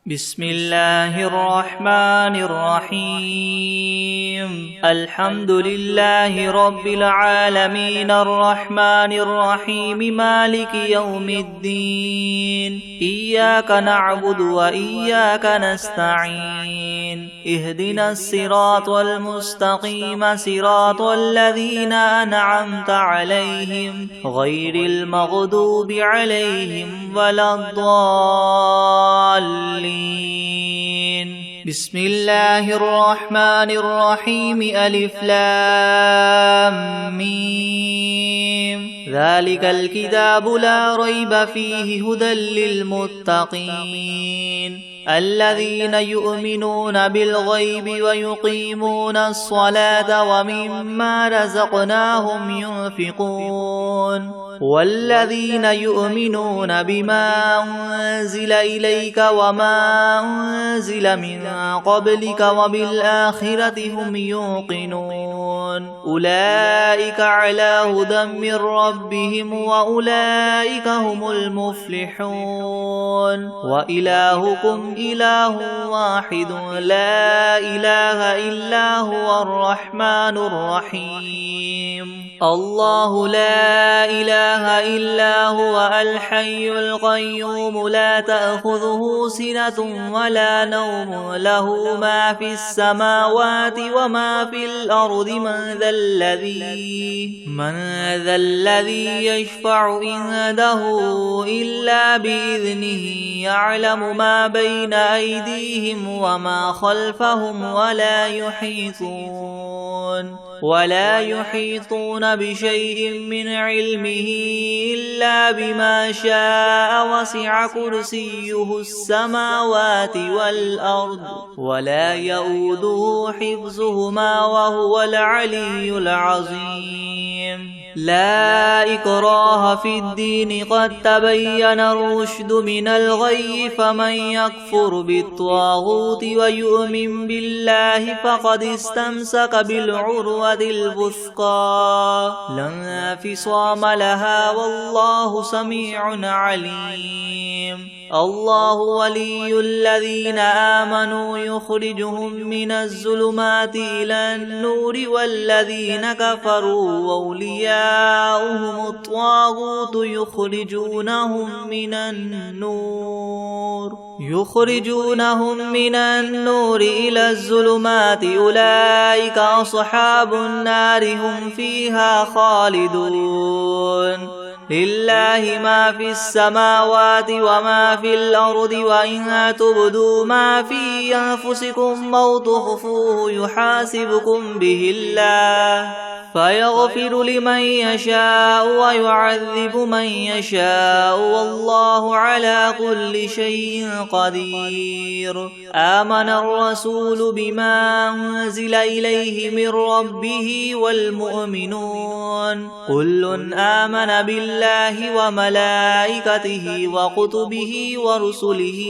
بسم الله الرحمن الرحيم الحمد لله رب العالمين الرحمن الرحيم مالك يوم الدين إياك نعبد وإياك نستعين اهدنا الصراط المستقيم صراط الذين أنعمت عليهم غير المغضوب عليهم ولا الضالين. بسم الله الرحمن الرحيم ألف لام ميم ذلك الكتاب لا ريب فيه هدى للمتقين الذين يؤمنون بالغيب ويقيمون الصلاة ومما رزقناهم ينفقون والذين يؤمنون بما أنزل إليك وما أنزل من قبلك وبالآخرة هم يوقنون أولئك على هدى من ربهم وأولئك هم المفلحون وإلهكم إله واحد لا إله إلا هو الرحمن الرحيم الله لا إله إلا هو الحي القيوم لا تأخذه سنة ولا نوم له ما في السماوات وما في الأرض من ذا الذي يشفع عنده إلا بإذنه يعلم ما بين أيديهم وما خلفهم ولا يحيطون بشيء من علمه إلا بما شاء وسع كرسيه السماوات والأرض ولا يؤوده حفظهما وهو العلي العظيم لا إكراه في الدين قد تبين الرشد من الغي فمن يكفر بالطاغوت ويؤمن بالله فقد استمسك بالعروة الوثقى لا انفصام لها والله سميع عليم الله ولي الذين آمنوا يخرجهم من الظلمات إلى النور والذين كفروا أولياؤهم الطاغوت يخرجونهم من النور إلى الظلمات أولئك أصحاب النار هم فيها خالدون لله ما في السماوات وما في الأرض وإن تبدوا ما في أنفسكم أو تخفوه يحاسبكم به الله فيغفر لمن يشاء ويعذب من يشاء والله على كل شيء قدير آمن الرسول بما أنزل إليه من ربه والمؤمنون كل آمن بالله وملائكته وكتبه ورسله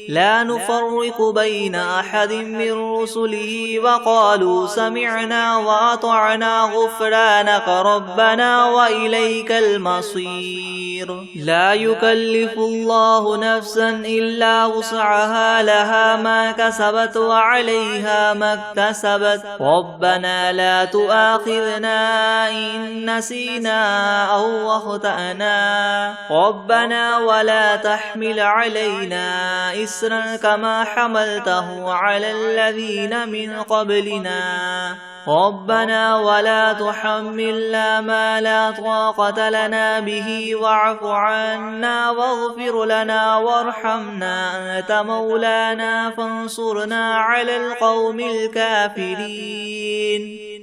لا نفرق بين أحد من رسله وقالوا سمعنا وأطعنا غفرانك ربنا وإليك المصير لا يكلف الله نفسا إلا وسعها لها ما كسبت وعليها ما اكتسبت ربنا لا تؤاخذنا إن نسينا أو أخطأنا ربنا ولا تحمل علينا إسرا كما حملته على الذين من قبلنا ربنا ولا تحملنا ما لا طاقة لنا به واعف عنا واغفر لنا وارحمنا أنت مولانا فانصرنا على القوم الكافرين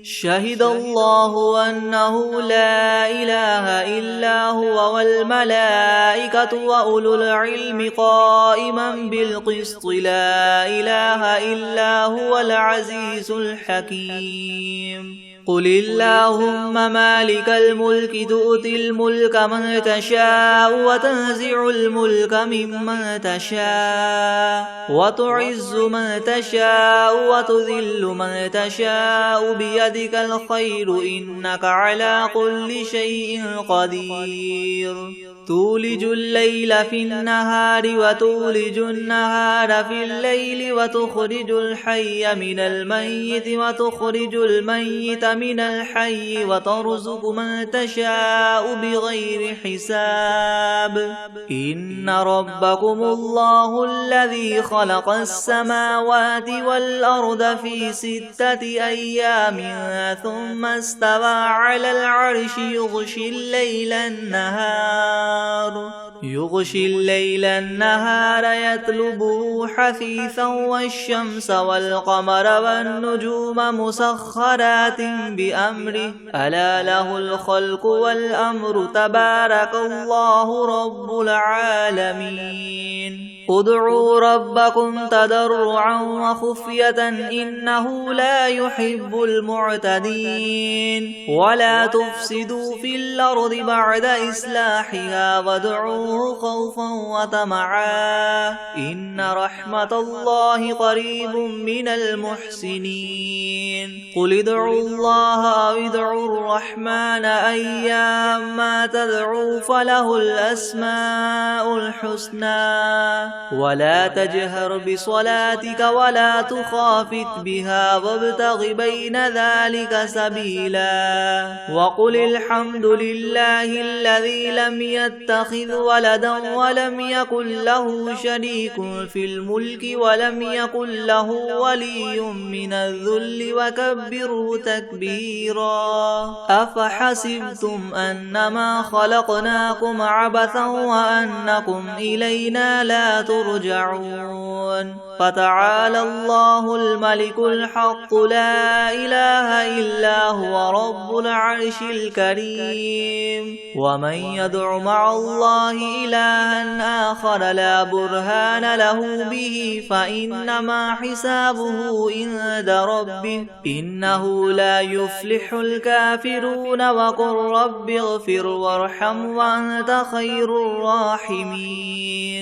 شهد الله أنه لا إله إلا هو والملائكة وأولو العلم قائما بالقسط لا إله إلا هو العزيز الحكيم قل اللهم مالك الملك تؤتي الملك من تشاء وتنزع الملك ممن تشاء وتعز من تشاء وتذل من تشاء بيدك الخير إنك على كل شيء قدير تولج الليل في النهار وتولج النهار في الليل وتخرج الحي من الميت وتخرج الميت من الحي وترزق من تشاء بغير حساب إن ربكم الله الذي خلق السماوات والأرض في 6 أيام ثم استوى على العرش يغشي الليل النهار يطلبه حثيثا والشمس والقمر والنجوم مسخرات بأمره ألا له الخلق والأمر تبارك الله رب العالمين ادعوا ربكم تضرعا وخفية إنه لا يحب المعتدين ولا تفسدوا في الأرض بعد إصلاحها وادعوه خوفا وطمعا إن رحمة الله قريب من المحسنين قل ادعوا الله أو ادعوا الرحمن أيما تدعوا فله الأسماء الحسنى ولا تجهر بصلاتك ولا تخافت بها وابتغ بين ذلك سبيلا وقل الحمد لله الذي لم يتخذ ولدا ولم يكن له شريك في الملك ولم يكن له ولي من الذل وكبره تكبيرا أفحسبتم أنما خلقناكم عبثا وأنكم إلينا لا ترجعون فتعالى الله الملك الحق لا إله إلا هو رب العرش الكريم ومن يدع مع الله إلها آخر لا برهان له به فإنما حسابه عند ربه إنه لا يفلح الكافرون وقل رب اغفر وارحم وأنت خير الراحمين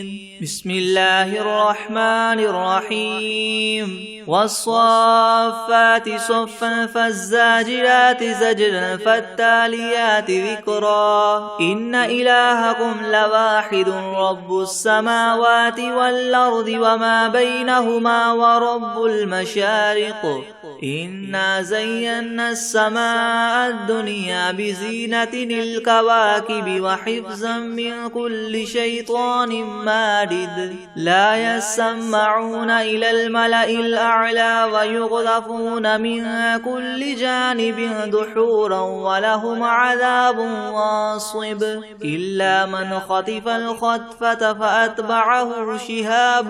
بسم الله الرحمن الرحيم والصافات صفا فالزاجرات زجرا فالتاليات ذكرا إن إلهكم لواحد رب السماوات والأرض وما بينهما ورب المشارق إنا زينا السماء الدنيا بزينة الكواكب وحفظا من كل شيطان مارد لا يسمعون إلى الملأ الأعلى ويقذفون من كل جانب دحورا ولهم عذاب واصب إلا من خطف الخطفة فأتبعه شهاب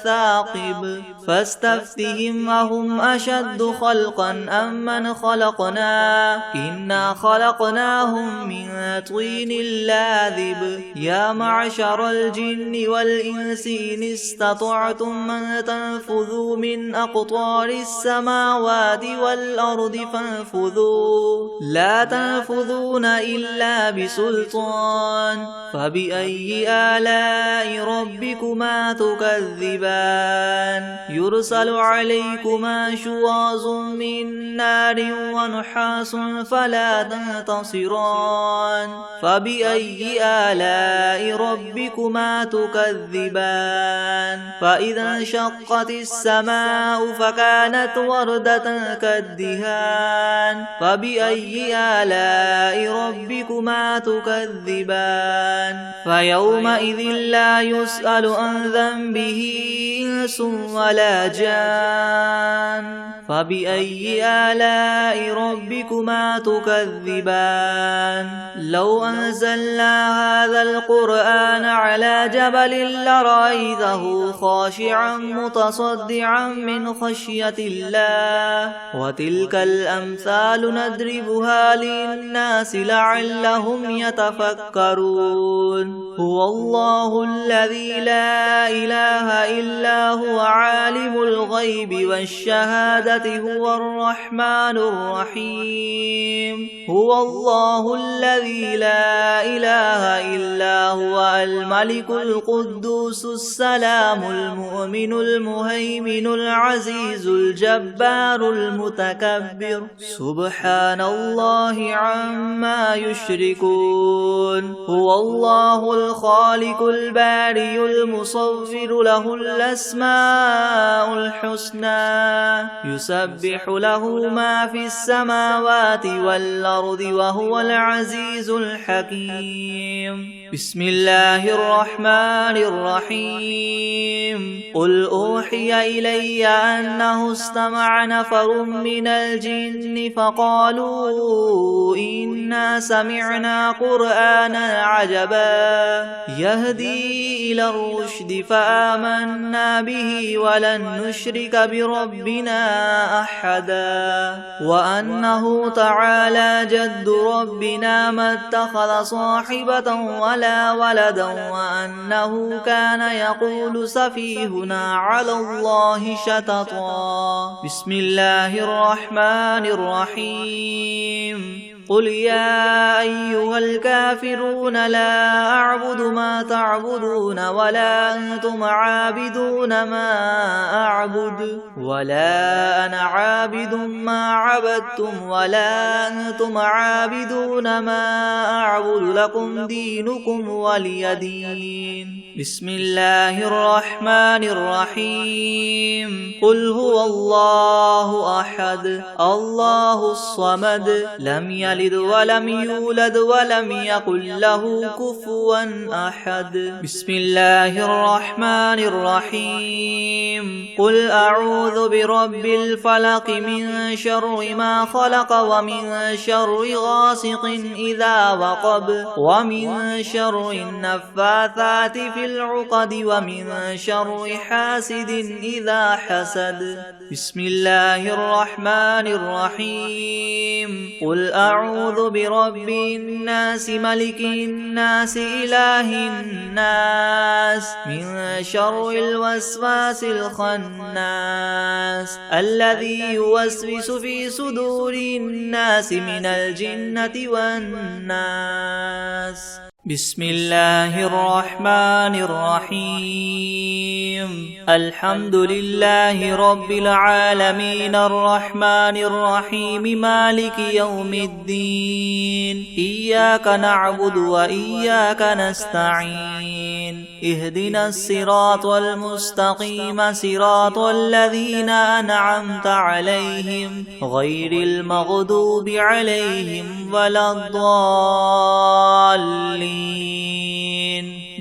ثاقب فاستفتهم أهم أشد خلقا أم من خلقنا إنا خلقناهم من طين لاذب يا معشر الجن والإنس إن استطعتم من تنفذوا من أقطار السماوات والأرض فانفذوا لا تنفذون إلا بسلطان فبأي آلاء ربكما تكذبان يرسل عليكما شواظ من نار ونحاس فلا تنتصران فبأي آلاء ربكما تكذبان فإذا انشقت السماء فكانت وردة كالدهان فبأي آلاء ربكما تكذبان فيومئذ لا يسأل عن ذنبه إنس ولا جان فبأي آلاء ربكما تكذبان لو أنزلنا هذا القرآن على جبل لرأيته خاشعا متصدعا من خشية الله وتلك الأمثال نضربها للناس لعلهم يتفكرون هو الله الذي لا إله إلا هو عالم الغيب والشهادة هو الرحمن الرحيم هو الله الذي لا إله إلا هو الملك القدوس السلام المؤمن المهيمن العزيز الجبار المتكبر سبحان الله عما يشركون هو الله الخالق البارئ المصور له الأسماء الحسنى يسبح له ما في السماوات والأرض وهو العزيز الحكيم بسم الله الرحمن الرحيم قل أوحي إلي أنه استمع نفر من الجن فقالوا إنا سمعنا قرآنا عجبا يهدي إلى الرشد فآمنا به ولن نشرك بربنا أحدا وأنه تعالى جد ربنا ما اتخذ صاحبة ولا ولدا وأنه كان يقول سفيهنا على الله شططا بسم الله الرحمن الرحيم قل يا أيها الكافرون لا أعبد ما تعبدون ولا أنتم عابدون ما أعبد ولا أنا عابد ما عبدتم ولا أنتم عابدون ما أعبد لكم دينكم ولي دين بسم الله الرحمن الرحيم قل هو الله أحد الله الصمد لم يلد ولم يولد ولم يكن له كفوا أحد بسم الله الرحمن الرحيم قل أعوذ برب الفلق من شر ما خلق ومن شر غاسق إذا وقب ومن شر النفاثات في العقد ومن شر حاسد إذا حسد بسم الله الرحمن الرحيم قل أعوذ برب الناس ملك الناس إله الناس من شر الوسواس الخناس الذي يوسوس في صدور الناس من الجنة والناس بسم الله الرحمن الرحيم الحمد لله رب العالمين الرحمن الرحيم مالك يوم الدين إياك نعبد وإياك نستعين اهدنا الصراط المستقيم صراط الذين أنعمت عليهم غير المغضوب عليهم ولا الضالين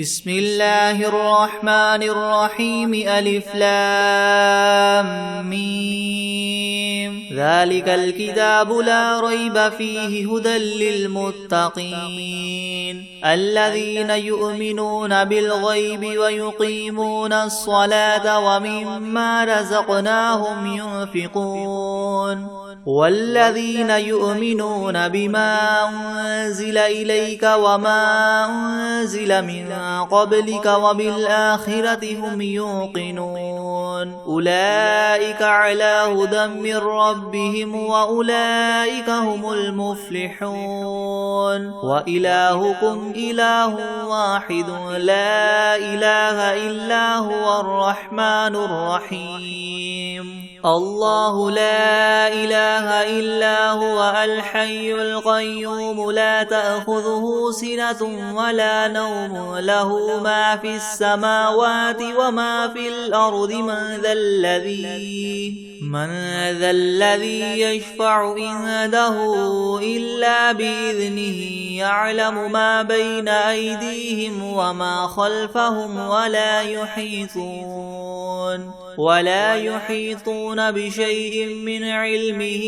بسم الله الرحمن الرحيم ألف لام ميم ذلك الكتاب لا ريب فيه هدى للمتقين الذين يؤمنون بالغيب ويقيمون الصلاة ومما رزقناهم ينفقون والذين يؤمنون بما أنزل إليك وما أنزل من قبلك وبالآخرة هم يوقنون أولئك على هدى من ربهم وأولئك هم المفلحون وإلهكم إله واحد لا إله إلا هو الرحمن الرحيم الله لا إله إلا هو الحي القيوم لا تأخذه سنة ولا نوم له ما في السماوات وما في الأرض من ذا الذي يشفع عنده إلا بإذنه يعلم ما بين أيديهم وما خلفهم ولا يحيطون بشيء من علمه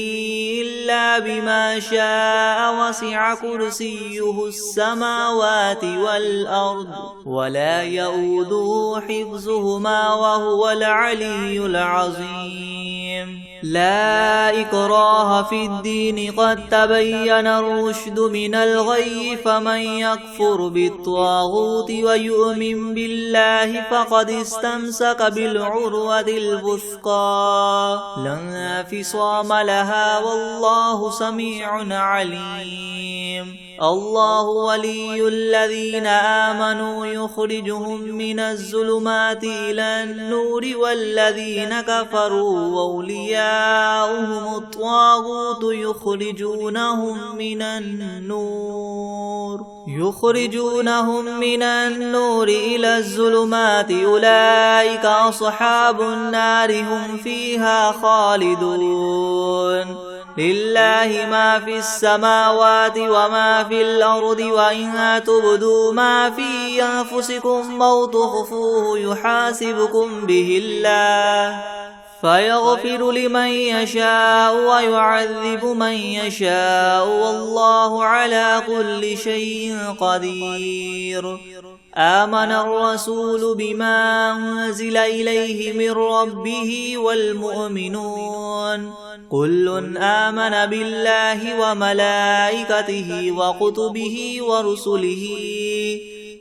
إلا بما شاء وسع كرسيه السماوات والأرض ولا يؤوده حفظهما وهو العلي العظيم لا إكراه في الدين قد تبين الرشد من الغي فمن يكفر بالطاغوت ويؤمن بالله فقد استمسك بالعروة الوثقى لا انفصام لها والله سميع عليم الله ولي الذين آمنوا يخرجهم من الظلمات إلى النور والذين كفروا أولياؤهم الطاغوت يخرجونهم من النور إلى الظلمات أولئك أصحاب النار هم فيها خالدون لله ما في السماوات وما في الأرض وإن تبدوا ما في أنفسكم أو تخفوه يحاسبكم به الله فيغفر لمن يشاء ويعذب من يشاء والله على كل شيء قدير آمن الرسول بما أنزل إليه من ربه والمؤمنون كل آمن بالله وملائكته وكتبه ورسله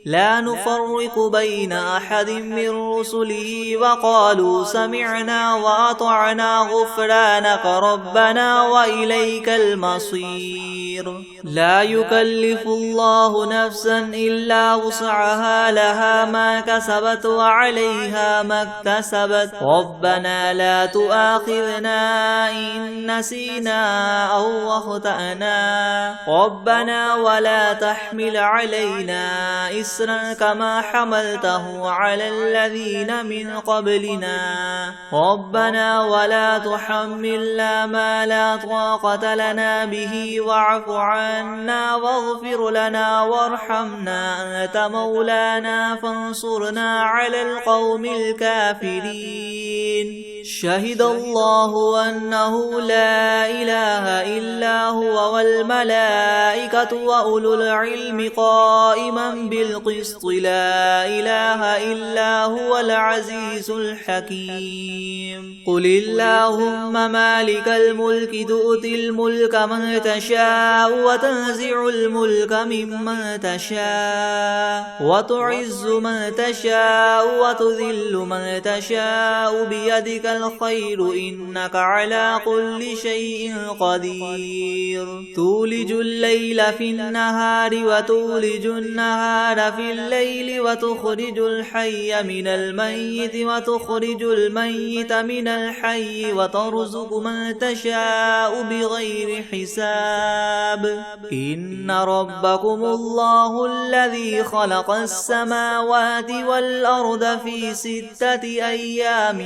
لا نفرق بين أحد من رسله وقالوا سمعنا وأطعنا غفرانك ربنا وإليك المصير لا يكلف الله نفسا إلا وسعها لها ما كسبت وعليها ما اكتسبت ربنا لا تؤاخذنا إن نسينا أو أخطأنا ربنا ولا تحمل علينا إسرا كما حملته على الذين من قبلنا ربنا ولا تحملنا ما لا طاقة لنا به واعف عنا واغفر لنا وارحمنا أنت مولانا فانصرنا على القوم الكافرين شهد الله أنه لا إله إلا هو والملائكة وأولو العلم قائما بالقسط لا إله إلا هو العزيز الحكيم قل اللهم مالك الملك تؤتي الملك من تشاء وتنزع الملك ممن تشاء وتعز من تشاء وتذل من تشاء بيدك الخير إنك على كل شيء قدير تولج الليل في النهار وتولج النهار في الليل وتخرج الحي من الميت وتخرج الميت من الحي وترزق من تشاء بغير حساب إن ربكم الله الذي خلق السماوات والأرض في 6 أيام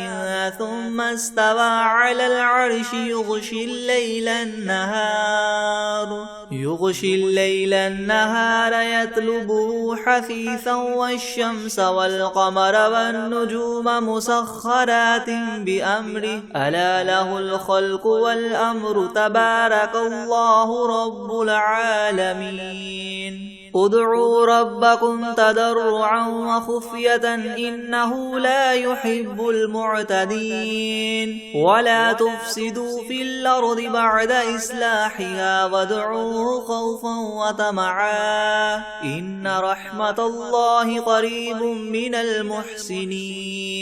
ثم استوى على العرش يغشي الليل النهار يطلبه حثيثا والشمس والقمر والنجوم مسخرات بأمره ألا له الخلق والأمر تبارك الله رب العالمين ادعوا ربكم تضرعا وخفية إنه لا يحب المعتدين ولا تفسدوا في الأرض بعد إصلاحها وادعوه خوفا وطمعا إن رحمة الله قريب من المحسنين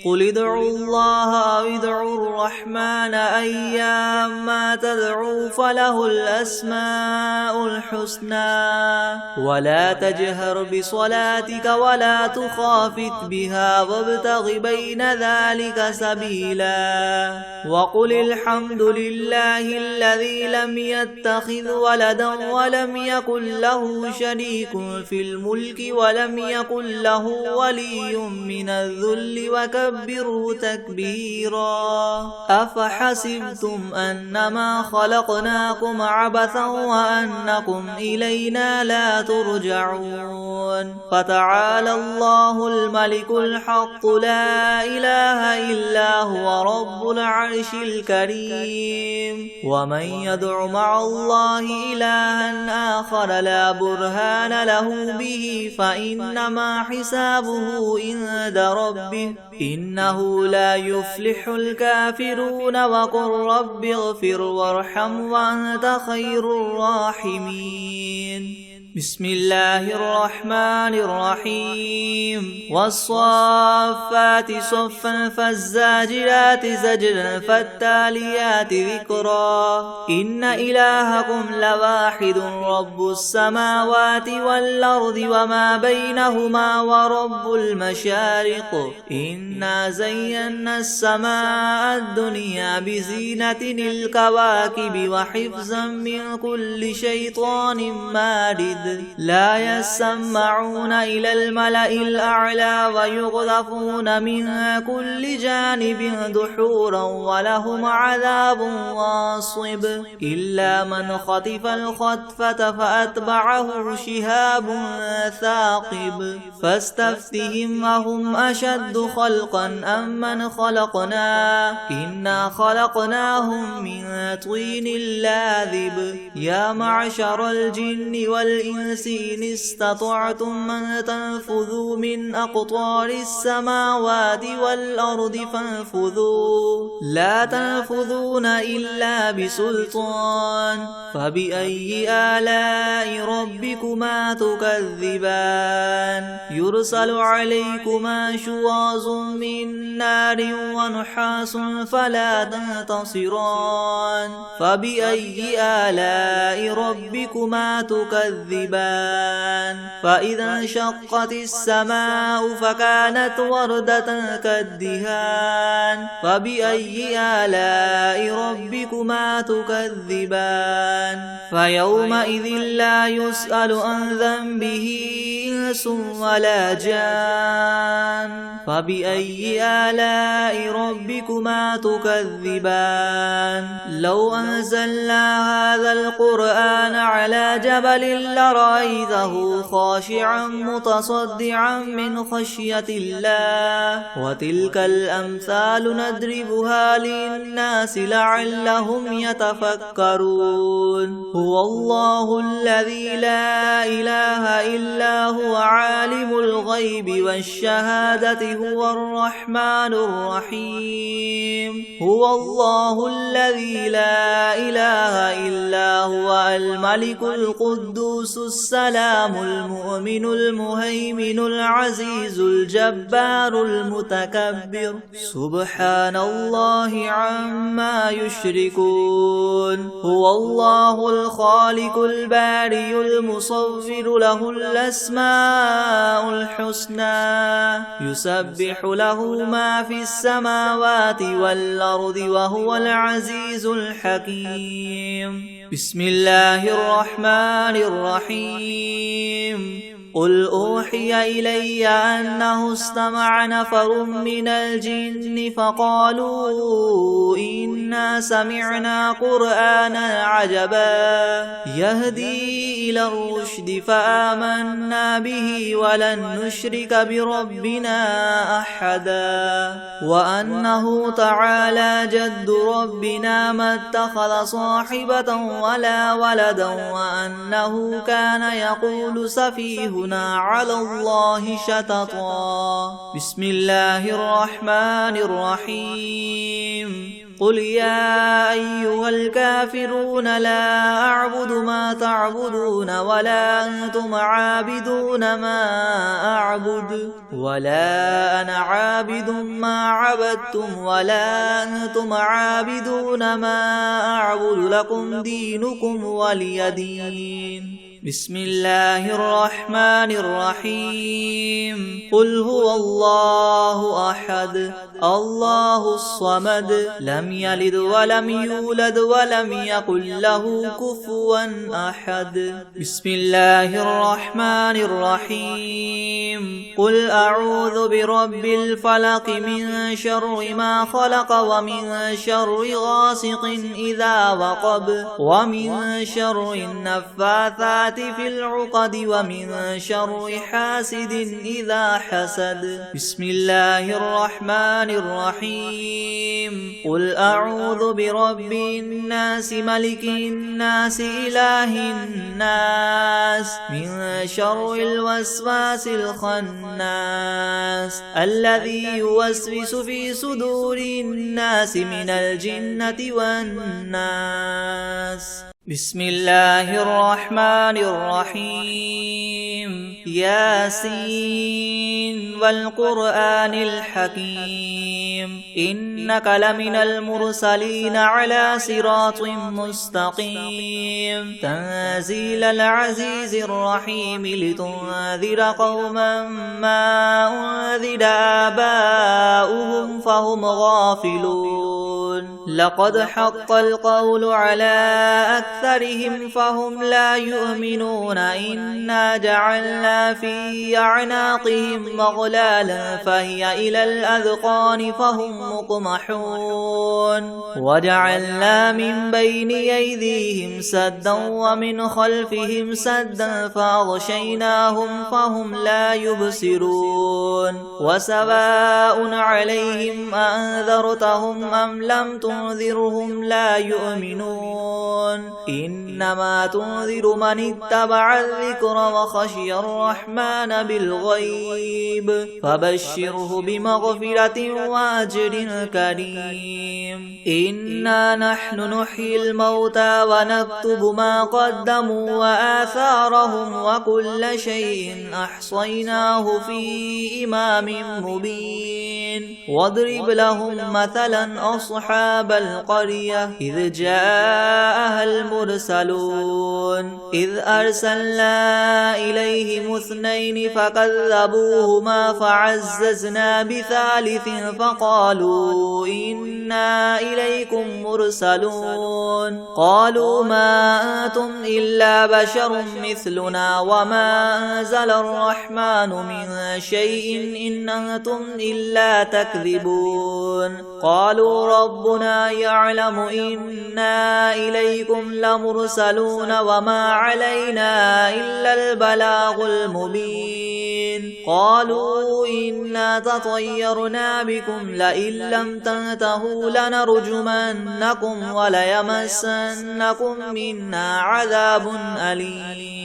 قل ادعوا الله أو ادعوا الرحمن أيما تدعوا فله الأسماء الحسنى ولا تجهر بصلاتك ولا تخافت بها وابتغ بين ذلك سبيلا وقل الحمد لله الذي لم يتخذ ولدا ولم يكن له شريك في الملك ولم يكن له ولي من الذل وكبره تكبيرا أفحسبتم أنما خلقناكم عبثا وأنكم إلينا لا ترجعون فتعالى الله الملك الحق لا إله إلا هو رب العرش الكريم ومن يدع مع الله إلها آخر لا برهان له به فإنما حسابه عند ربه إنه لا يفلح الكافرون وقل رب اغفر وارحم وأنت خير الراحمين بسم الله الرحمن الرحيم والصافات صفا فالزاجرات زجرا فالتاليات ذكرا إن إلهكم لواحد رب السماوات والأرض وما بينهما ورب المشارق إنا زينا السماء الدنيا بزينة الكواكب وحفظا من كل شيطان مارد لا يسمعون إلى الملأ الأعلى ويغذفون من كل جانب دحورا ولهم عذاب واصب إلا من خطف الخطفة فأتبعه شهاب ثاقب فاستفتهم أهم أشد خلقا أم من خلقنا إنا خلقناهم من طين لاذب يا معشر الجن والإنس إن استطعتم أن تنفذوا من أقطار السماوات والأرض فانفذوا لا تنفذون إلا بسلطان فبأي آلاء ربكما تكذبان يرسل عليكما شواظ من نار ونحاس فلا تنتصران فبأي آلاء ربكما تكذبان فإذا انشقت السماء فكانت وردة كالدهان فبأي آلاء ربكما تكذبان فيومئذ لا يسأل عن ذنبه إنس ولا جان فبأي آلاء ربكما تكذبان لو أنزلنا هذا القرآن على جبل لرأيته خاشعا متصدعا من خشية الله وتلك الأمثال نضربها للناس لعلهم يتفكرون هو الله الذي لا إله إلا هو عالم الغيب والشهادة هو الرحمن الرحيم هو الله الذي لا إله إلا هو الملك القدوس السلام المؤمن المهيمن العزيز الجبار المتكبر سبحان الله عما يشركون هو الله الخالق البارئ المصور له الأسماء الحسنى يسبح له ما في السماوات والأرض وهو العزيز الحكيم بسم الله الرحمن الرحيم قل أوحي إلي أنه استمع نفر من الجن فقالوا إنا سمعنا قرآنا عجبا يهدي إلى الرشد فآمنا به ولن نشرك بربنا أحدا وأنه تعالى جد ربنا ما اتخذ صاحبة ولا ولدا وأنه كان يقول سفيهنا على الله شططا بسم الله الرحمن الرحيم قل يا أيها الكافرون لا أعبد ما تعبدون ولا أنتم عابدون ما أعبد ولا أنا عابد ما عبدتم ولا أنتم عابدون ما أعبد لكم دينكم ولي دين بسم الله الرحمن الرحيم قل هو الله أحد الله الصمد لم يلد ولم يولد ولم يكن له كفوا أحد بسم الله الرحمن الرحيم قل أعوذ برب الفلق من شر ما خلق ومن شر غاسق إذا وقب ومن شر النفاثات النفاثات في العقد ومن شر حاسد إذا حسد. بسم الله الرحمن الرحيم. قل أعوذ برب الناس ملك الناس إله الناس من شر الوسواس الخناس الذي يوسوس في صدور الناس من الجنة والناس. بسم الله الرحمن الرحيم. ياسين والقرآن الحكيم إنك لمن المرسلين على صراط مستقيم تنزيل العزيز الرحيم لتنذر قوما ما أنذر آباؤهم فهم غافلون. لقد حق القول على أكثرهم فهم لا يؤمنون. إنا جعلنا في أعناقهم أغلالا فهي إلى الأذقان فهم مقمحون. وجعلنا من بين أيديهم سدا ومن خلفهم سدا فأغشيناهم فهم لا يبصرون. وسواء عليهم أنذرتهم أم لم تنذرهم لا يؤمنون. إنما تنذر من اتبع الذكر وخشي الرحمن بالغيب فبشره بمغفرة وأجر كريم. إنا نحن نحيي الموتى ونكتب ما قدموا وآثارهم وكل شيء أحصيناه في إمام مبين. واضرب لهم مثلا أصحاب القرية إذ جاءها المرسلون إذ أرسلنا إليهم اثنين فكذبوهما فعززنا بثالث فقالوا إنا إليكم مرسلون. قالوا ما أنتم إلا بشر مثلنا وما أنزل الرحمن من شيء إن أنتم إلا تكذبون. قالوا ربنا يعلم إنا إليكم لمرسلون وما علينا إلا البلاغ المبين. قالوا إنا تطيرنا بكم لئن لم تنتهوا لنرجمنكم وليمسنكم منا عذاب أليم.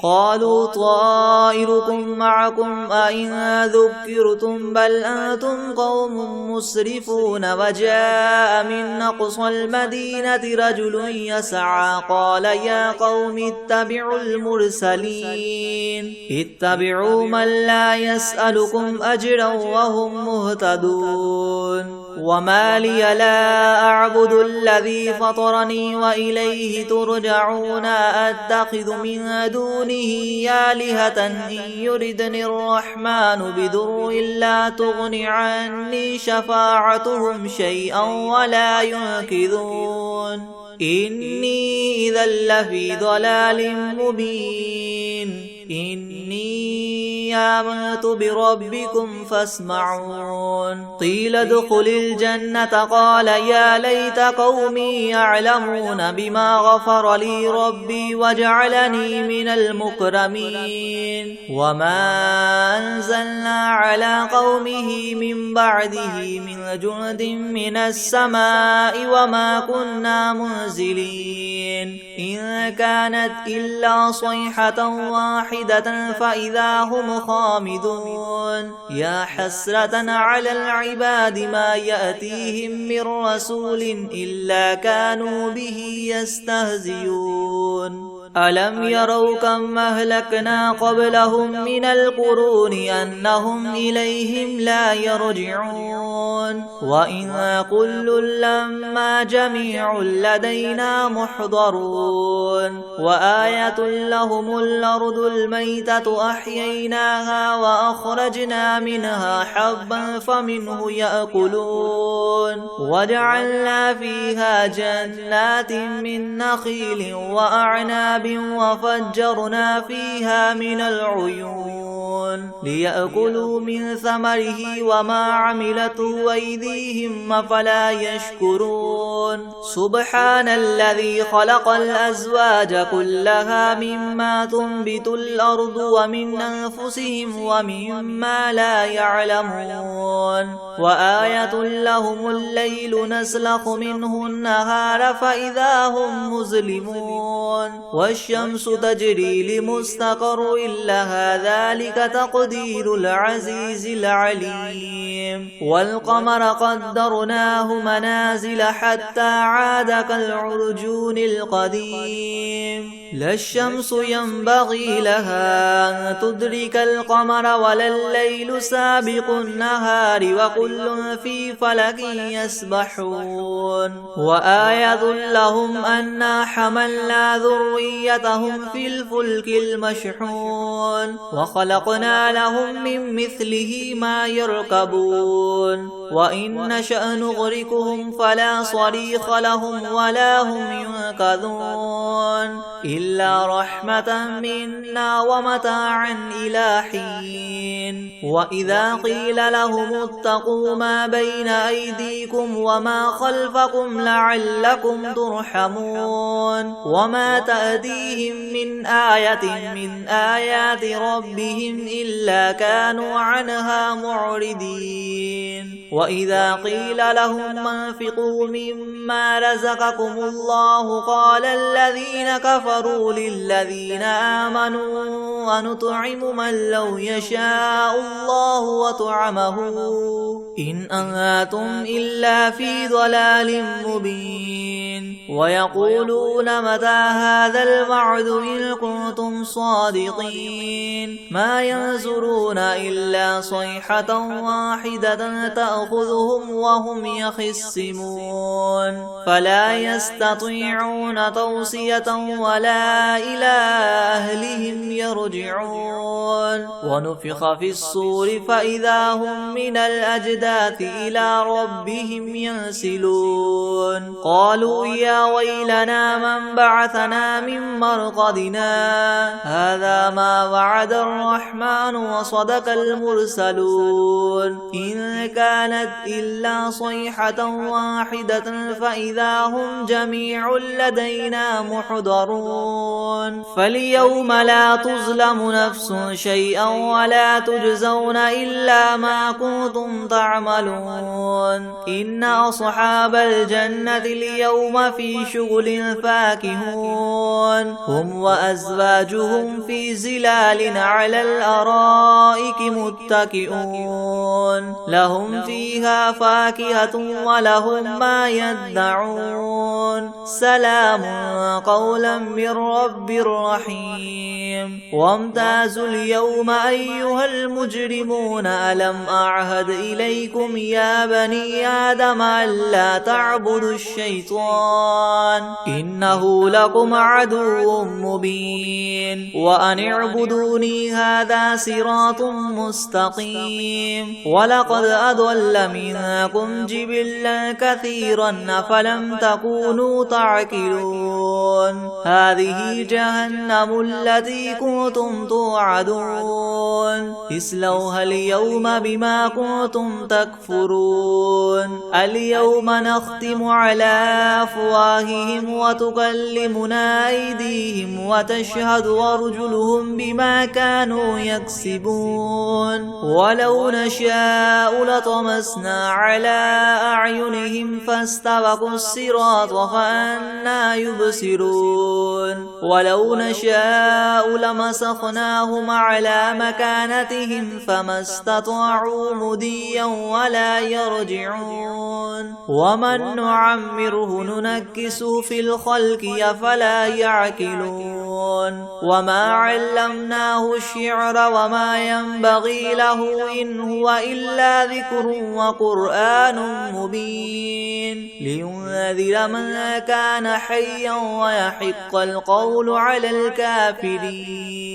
قالوا طائركم معكم أئن ذكرتم بل أنتم قوم مسرفون. وجاء من أقصى المدينة رجل يسعى قال يا قوم اتبعوا المرسلين اتبعوا من لا يسألكم أجرا وهم مهتدون. وما لي لا أعبد الذي فطرني وإليه ترجعون. أتخذ من دونه آلهة إن يردني الرحمن بضر لا تغن عني شفاعتهم شيئا ولا ينقذون. إني إذا لفي ضلال مبين. إني آمنت بربكم فاسمعون. قيل ادخل الجنة قال يا ليت قومي يعلمون بما غفر لي ربي وجعلني من المكرمين. وما أنزلنا على قومه من بعده من جند من السماء وما كنا منزلين. إن كانت إلا صيحة واحدة فإذا هم خامدون. يا حسرة على العباد ما يأتيهم من رسول إلا كانوا به يستهزئون. ألم يروا كم أهلكنا قبلهم من القرون أنهم إليهم لا يرجعون. وإن كل لما جميع لدينا محضرون. وآية لهم الأرض الميتة أحييناها وأخرجنا منها حبا فمنه يأكلون. وجعلنا فيها جنات من نخيل وأعناب أعناب وفجرنا فيها من العيون ليأكلوا من ثمره وما عملته أيديهم أفلا يشكرون سبحان الذي خلق الأزواج كلها مما تنبت الأرض ومن أنفسهم ومما لا يعلمون وآية لهم الليل نسلخ منه النهار فإذا هم مظلمون والشمس تجري لمستقر لها ذلك تقدير العزيز العليم والقمر قدرناه منازل حتى عاد كالعرجون القديم لا الشمس ينبغي لها أن تدرك القمر ولا الليل سابق النهار وكل في فلك يسبحون وآية لهم أنا حملنا ذريتهم في الفلك المشحون وخلقنا لهم من مثله ما يركبون وإن نشأ نغرقهم فلا صريخ لهم ولا هم ينقذون إلا رحمة منا ومتاعا إلى حين وإذا قيل لهم اتقوا ما بين أيديكم وما خلفكم لعلكم ترحمون وما تأتيهم من آية من آيات ربهم إلا كانوا عنها معرضين وإذا قيل لهم انفقوا مما رزقكم الله قال الذين كفروا للذين آمنوا أنطعم من لو يشاء الله وطعمه إن أنتم إلا في ضلال مبين ويقولون متى هذا الوعد إن كنتم صادقين ما ينظرون إلا صيحة واحدة تأخذهم وهم يخصمون فلا يستطيعون توصية ولا إلى أهلهم يرجعون ونفخ في الصور فإذا هم من الأجداث إلى ربهم ينسلون قالوا يا ويلنا من بعثنا من مرقدنا هذا ما وعد الرحمن وصدق المرسلون إن كانت إلا صيحة واحدة فإذا هم جميع لدينا محضرون فاليوم لا تظلم نفس شيئا ولا تجزون إلا ما كنتم تعملون إن أصحاب الجنة اليوم في شغل فاكهون هم وأزواجهم في زلال على الأرائك متكئون لهم فيها فاكهة ولهم ما يدعون سلام قولا من رب رحيم وامتازوا اليوم أيها المجرمون ألم أعهد إليكم يا بني آدم ألا تعبدوا الشيطان إنه لكم عدو مبين وأن اعبدوني هذا صراط مستقيم ولقد أضل منكم جبلا كثيرا أفلم تكونوا تعقلون هذه جهنم التي كنتم توعدون اصلوها اليوم بما كنتم تكفرون اليوم نختم على أفواههم وتكلمنا أيديهم وتشهد أرجلهم بما كانوا يكسبون ولو نشاء لطمسنا على أعينهم فاستبقوا الصراط فأنا يبصرون ولو نشاء لمسخناهم على مكانتهم فما استطاعوا مديا ولا يرجعون ومن نعمره ننكسه في الخلق أفلا يعقلون وما علمناه الشعر وما ينبغي له إن هو إلا ذكر وقرآن مبين لينذر من كان حيا ويحق القول على الكافرين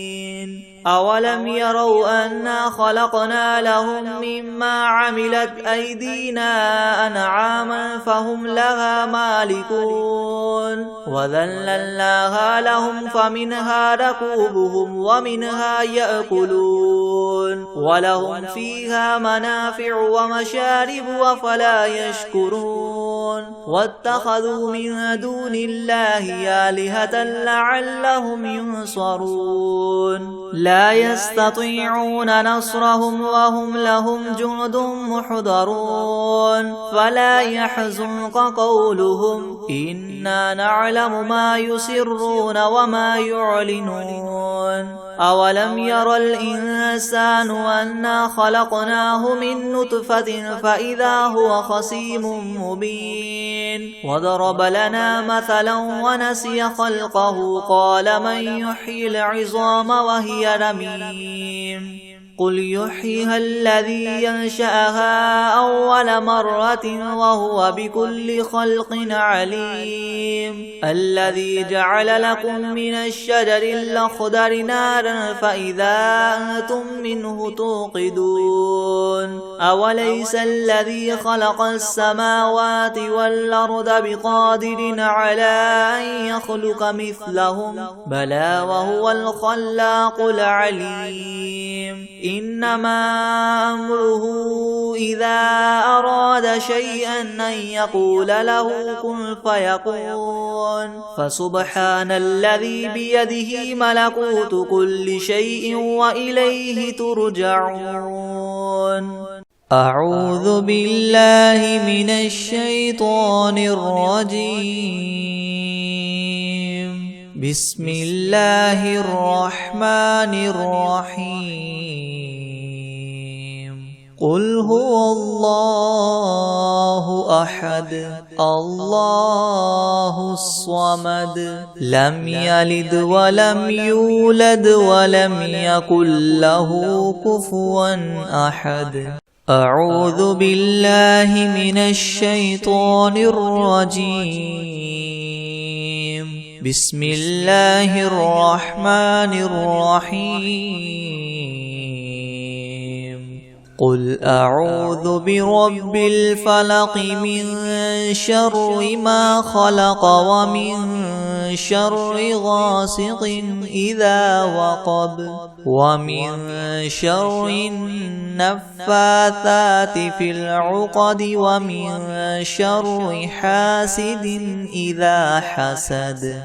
أولم يروا أنا خلقنا لهم مما عملت أيدينا أنعاما فهم لها مالكون وذللناها لهم فمنها ركوبهم ومنها يأكلون ولهم فيها منافع ومشارب أفلا يشكرون واتخذوا من دون الله آلهة لعلهم ينصرون لا يستطيعون نصرهم وهم لهم جند محضرون فلا يحزنك قولهم إنا نعلم ما يسرون وما يعلنون أولم ير الإنسان أنا خلقناه من نطفة فإذا هو خصيم مبين وضرب لنا مثلا ونسي خلقه قال من يحيي العظام وهي رميم قل يحييها الذي ينشأها أول مرة وهو بكل خلق عليم الذي جعل لكم من الشجر الأخضر نارا فإذا أنتم منه توقدون أوليس الذي خلق السماوات والأرض بقادر على أن يخلق مثلهم بلى وهو الخلاق العليم إنما أمره إذا أراد شيئا أن يقول له كن فيكون فسبحان الذي بيده ملكوت كل شيء وإليه ترجعون أعوذ بالله من الشيطان الرجيم بسم الله الرحمن الرحيم قل هو الله أحد الله الصمد لم يلد ولم يولد ولم يكن له كفوا أحد أعوذ بالله من الشيطان الرجيم بسم الله الرحمن الرحيم قل أعوذ برب الفلق من شر ما خلق ومن شر غاسق إذا وقب ومن شر النفاثات في العقد ومن شر حاسد إذا حسد